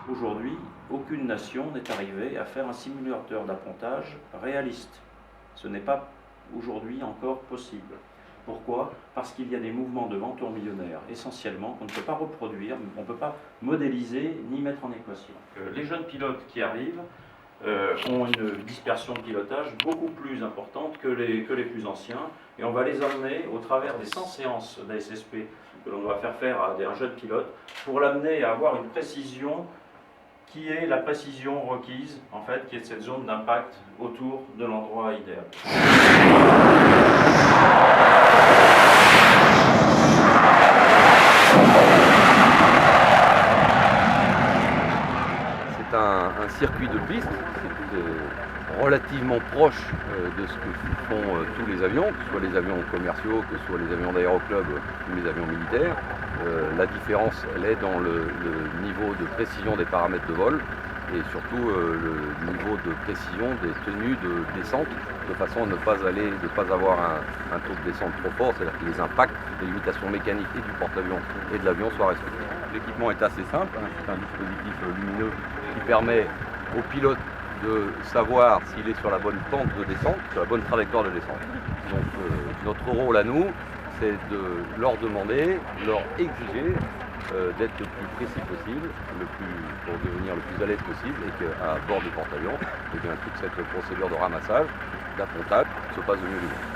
Aujourd'hui, aucune nation n'est arrivée à faire un simulateur d'appontage réaliste. Ce n'est pas aujourd'hui encore possible. Pourquoi? Parce qu'il y a des mouvements de vent tourbillonnaire essentiellement qu'on ne peut pas reproduire, on ne peut pas modéliser ni mettre en équation. Les jeunes pilotes qui arrivent ont une dispersion de pilotage beaucoup plus importante que les plus anciens, et on va les emmener au travers des 100 séances d'ASSP que l'on doit faire à un jeune pilote pour l'amener à avoir une précision qui est la précision requise, en fait, qui est cette zone d'impact autour de l'endroit idéal. C'est un circuit de piste, c'est relativement proche de ce que font tous les avions, que ce soit les avions commerciaux, que ce soit les avions d'aéroclub ou les avions militaires. La différence, elle est dans le niveau de précision des paramètres de vol et surtout le niveau de précision des tenues de descente, de façon à ne pas avoir un taux de descente trop fort, c'est-à-dire que les impacts, les limitations mécaniques et du porte-avions et de l'avion soient respectés. L'équipement est assez simple, hein, c'est un dispositif lumineux qui permet au pilote de savoir s'il est sur la bonne pente de descente, sur la bonne trajectoire de descente. Donc notre rôle à nous, c'est de leur demander, leur exiger d'être le plus précis possible, pour devenir le plus à l'aise possible, et qu'à bord du porte-avions, toute cette procédure de ramassage, d'appontage, se passe de mieux du mieux.